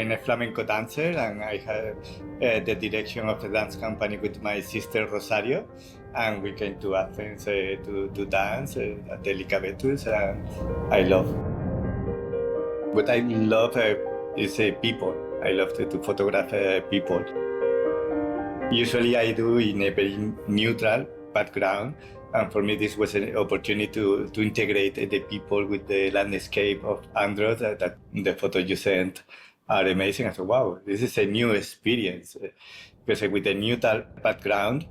I'm a flamenco dancer, and I have the direction of the dance company with my sister Rosario, and we came to Athens to dance at Delicavetus, and I love. What I love is people. I love to photograph people. Usually I do in a very neutral background, and for me this was an opportunity to integrate the people with the landscape of Andros. That the photos you sent are amazing. I thought, wow, this is a new experience. Because with a neutral background,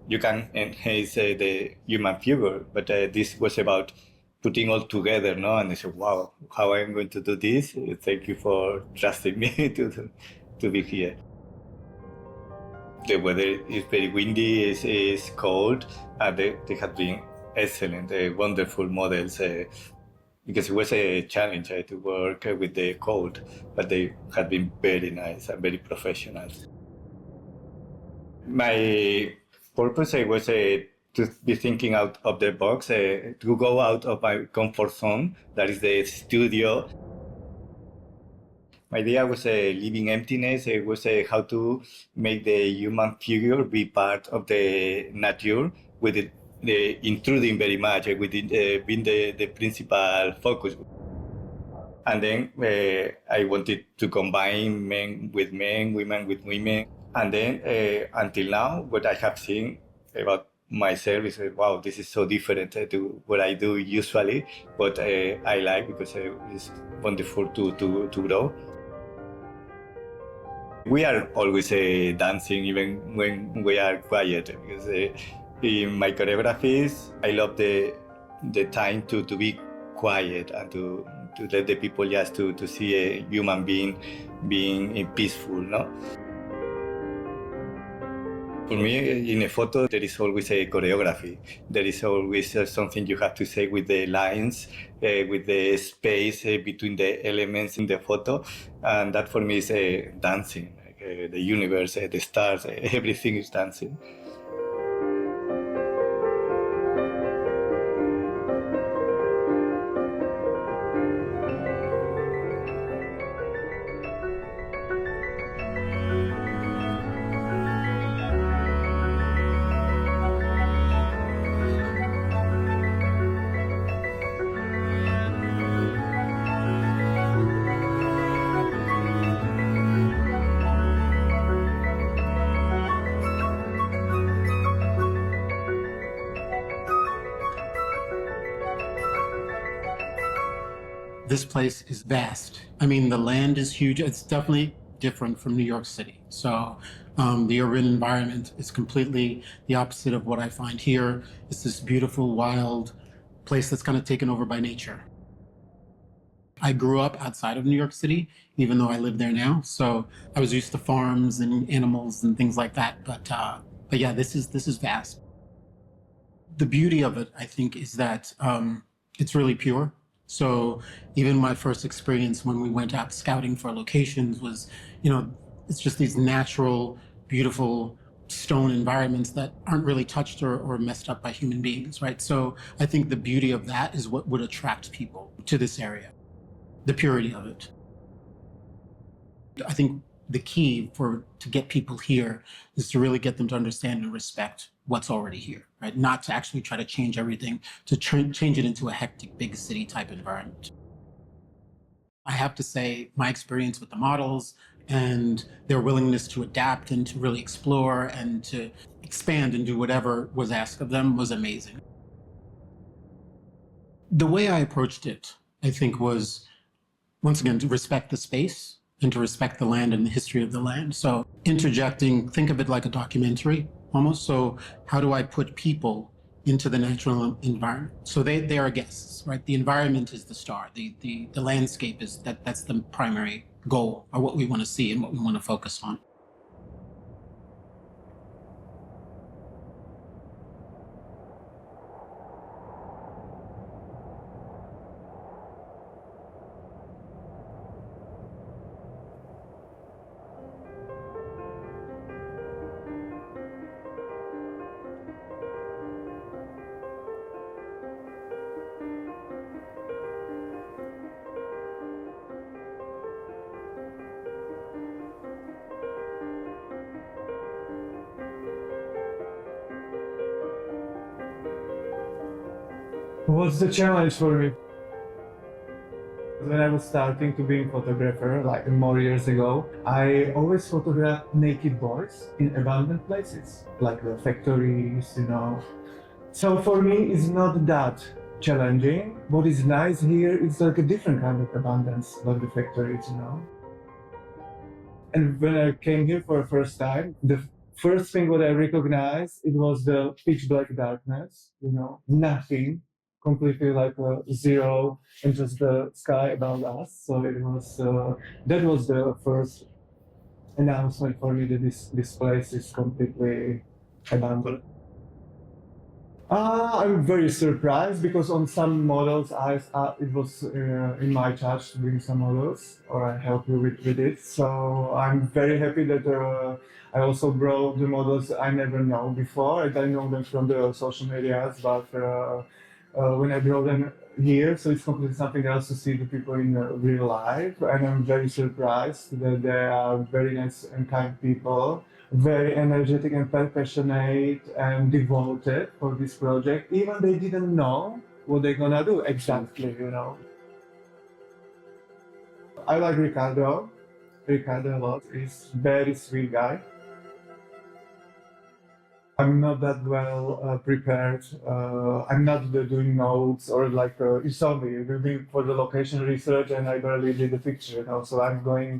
you can enhance the human figure, but this was about putting all together, no? And I said, wow, how I'm going to do this? Thank you for trusting me to be here. The weather is very windy, it's cold, and they have been excellent, wonderful models, because it was a challenge to work with the cold, but they have been very nice and very professional. My purpose was to be thinking out of the box, to go out of my comfort zone, that is the studio. My idea was living emptiness. It was how to make the human figure be part of the nature, with it intruding very much, with it being the principal focus. And then I wanted to combine men with men, women with women. And then until now, what I have seen about myself is, wow, this is so different to what I do usually, but I like, because it's wonderful to grow. We are always dancing, even when we are quiet, because in my choreographies, I love the time to be quiet and to let the people just to see a human being being peaceful, no? For me, in a photo, there is always a choreography. There is always something you have to say with the lines, with the space between the elements in the photo. And that for me is dancing. Like, the universe, the stars, everything is dancing. This place is vast. I mean, the land is huge. It's definitely different from New York City. So the urban environment is completely the opposite of what I find here. It's this beautiful, wild place that's kind of taken over by nature. I grew up outside of New York City, even though I live there now. So I was used to farms and animals and things like that. But yeah, this is vast. The beauty of it, I think, is that it's really pure. So even my first experience when we went out scouting for locations was, it's just these natural, beautiful stone environments that aren't really touched or messed up by human beings, right? So I think the beauty of that is what would attract people to this area, the purity of it. I think the key to get people here is to really get them to understand and respect what's already here, right? Not to actually try to change everything, to change it into a hectic, big city type environment. I have to say my experience with the models and their willingness to adapt and to really explore and to expand and do whatever was asked of them was amazing. The way I approached it, I think, was, once again, to respect the space and to respect the land and the history of the land. So interjecting, think of it like a documentary almost. So how do I put people into the natural environment? So they are guests, right? The environment is the star. The landscape is that's the primary goal, or what we want to see and what we want to focus on. was the challenge for me. When I was starting to be a photographer, like more years ago, I always photographed naked boys in abandoned places, like the factories, you know. So for me, it's not that challenging. What is nice here is like a different kind of abundance, like the factories, you know. And when I came here for the first time, the first thing what I recognized, it was the pitch black darkness, you know, nothing, completely like zero, and just the sky above us. So it was, that was the first announcement for me that this place is completely abandoned. I'm very surprised because on some models it was in my charge to bring some models, or I help you with it. So I'm very happy that I also brought the models I never know before, and I know them from the social medias, but when I brought them here, so it's completely something else to see the people in real life, and I'm very surprised that they are very nice and kind people, very energetic and passionate and devoted for this project. Even they didn't know what they're gonna do exactly, you know. I like Ricardo a lot. He's a very sweet guy. I'm not that well prepared. I'm not doing notes or like you saw me for the location research, and I barely did the picture, you know. So I'm going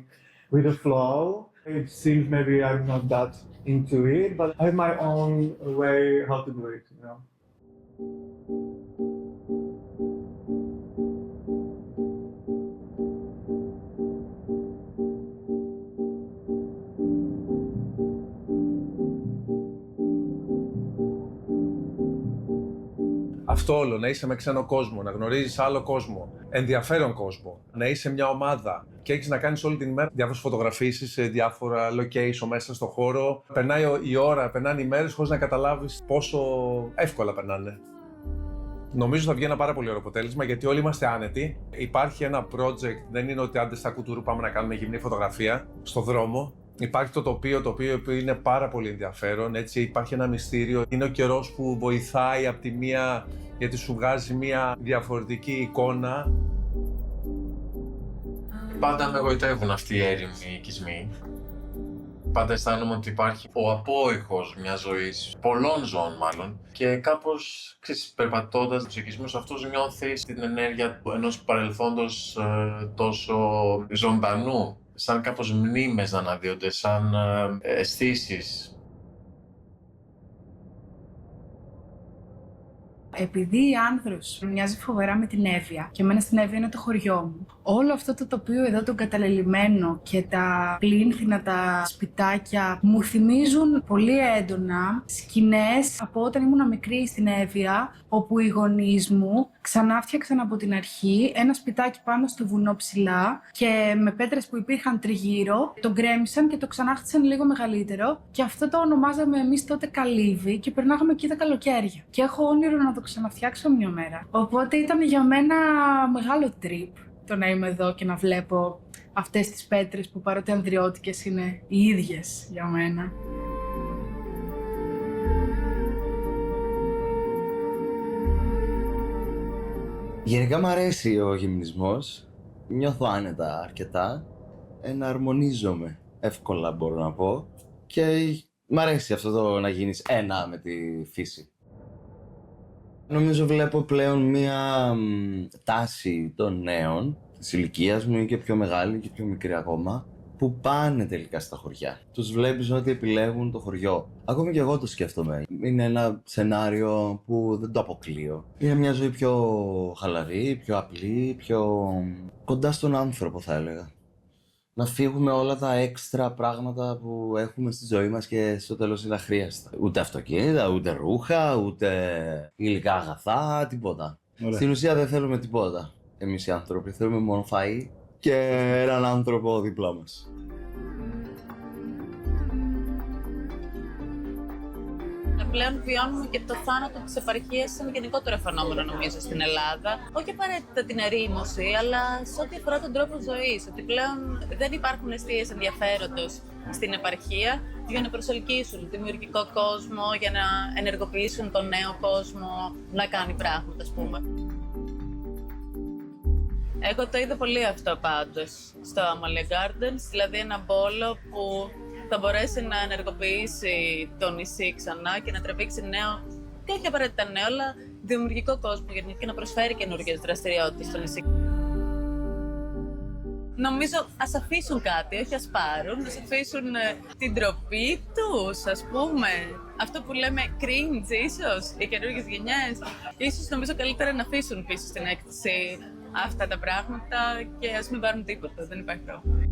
with the flow. It seems maybe I'm not that into it, but I have my own way how to do it, you know. Αυτό όλο, να είσαι με ξένο κόσμο, να γνωρίζεις άλλο κόσμο, ενδιαφέρον κόσμο, να είσαι μια ομάδα και έχεις να κάνεις όλη την ημέρα διάφορες φωτογραφίσεις σε διάφορα location μέσα στο χώρο. Περνάει η ώρα, περνάνε οι μέρες χωρίς να καταλάβεις πόσο εύκολα περνάνε. Νομίζω θα βγει ένα πάρα πολύ ωραίο αποτέλεσμα, γιατί όλοι είμαστε άνετοι. Υπάρχει ένα project, δεν είναι ότι άντε στα κουτούρου πάμε να κάνουμε γυμνή φωτογραφία στο δρόμο. Υπάρχει το τοπίο είναι πάρα πολύ ενδιαφέρον, έτσι, υπάρχει ένα μυστήριο. Είναι ο καιρός που βοηθάει από τη μία, γιατί σου βγάζει μια διαφορετική εικόνα. Πάντα με γοητεύουν αυτοί οι έρημοι οικισμοί. Πάντα αισθάνομαι ότι υπάρχει ο απόϊχος μιας ζωής, πολλών ζώων μάλλον, και κάπως, περπατώντας τους οικισμούς αυτούς, νιώθεις την ενέργεια ενός παρελθόντος τόσο ζωντανού, σαν κάπως μνήμες να αναδύονται, σαν αισθήσεις. Επειδή η Άνδρος μοιάζει φοβερά με την Εύβοια και εμένα στην Εύβοια είναι το χωριό μου, όλο αυτό το τοπίο εδώ το καταλελειμμένο και τα πλήνθυνα, τα σπιτάκια μου θυμίζουν πολύ έντονα σκηνές από όταν ήμουν μικρή στην Εύβοια, όπου οι γονείς μου ξανά φτιάξαν από την αρχή ένα σπιτάκι πάνω στο βουνό ψηλά και με πέτρες που υπήρχαν τριγύρω, το γκρέμισαν και το ξανάχτισαν λίγο μεγαλύτερο, και αυτό το ονομάζαμε εμείς τότε καλύβι και περνάγαμε εκεί τα καλοκαίρια. Και έχω όνειρο να το ξαναφτιάξω μια μέρα. Οπότε ήταν για μένα μεγάλο trip το να είμαι εδώ και να βλέπω αυτές τις πέτρες που, παρότι ανδριώτικες, είναι οι ίδιες για μένα. Γενικά μου αρέσει ο γυμνισμός, νιώθω άνετα αρκετά, εναρμονίζομαι εύκολα μπορώ να πω, και μ' αρέσει αυτό το να γίνεις ένα με τη φύση. Νομίζω βλέπω πλέον μία τάση των νέων, της ηλικίας μου ή και πιο μεγάλη και πιο μικρή ακόμα, που πάνε τελικά στα χωριά. Τους βλέπεις ότι επιλέγουν το χωριό. Ακόμη και εγώ το σκέφτομαι. Είναι ένα σενάριο που δεν το αποκλείω. Είναι μια ζωή πιο χαλαρή, πιο απλή, πιο κοντά στον άνθρωπο θα έλεγα. Να φύγουμε όλα τα έξτρα πράγματα που έχουμε στη ζωή μας και στο τέλος είναι αχρίαστα. Ούτε αυτοκίνητα, ούτε ρούχα, ούτε υλικά αγαθά, τίποτα. Ωραία. Στην ουσία δεν θέλουμε τίποτα. Εμείς οι άνθρωποι θέλουμε μόνο φαΐ και έναν άνθρωπο δίπλα μας. πλέον βιώνουμε και το θάνατο της επαρχίας σαν γενικότερο φαινόμενο, νομίζω, στην Ελλάδα. Όχι απαραίτητα την ερήμωση, αλλά σε ό,τι αφορά τον τρόπο ζωής. Ότι πλέον δεν υπάρχουν εστίες ενδιαφέροντος στην επαρχία για να προσελκύσουν δημιουργικό κόσμο, για να ενεργοποιήσουν τον νέο κόσμο να κάνει πράγματα, ας πούμε. Εγώ το είδα πολύ αυτό πάντως στο Amalia Gardens, δηλαδή ένα πόλο που θα μπορέσει να ενεργοποιήσει το νησί ξανά και να τραβήξει νέο, και όχι απαραίτητα νέο, αλλά δημιουργικό κόσμο και να προσφέρει καινούργιες δραστηριότητες στο νησί. Νομίζω ας αφήσουν κάτι, όχι ας πάρουν, ας αφήσουν την ντροπή τους, ας πούμε. Αυτό που λέμε cringe ίσως, οι καινούργιες γενιές. Ίσως νομίζω καλύτερα να αφήσουν πίσω στην έκθεση αυτά τα πράγματα και ας μην πάρουν τίποτα, δεν υπάρχει πρόβλημα.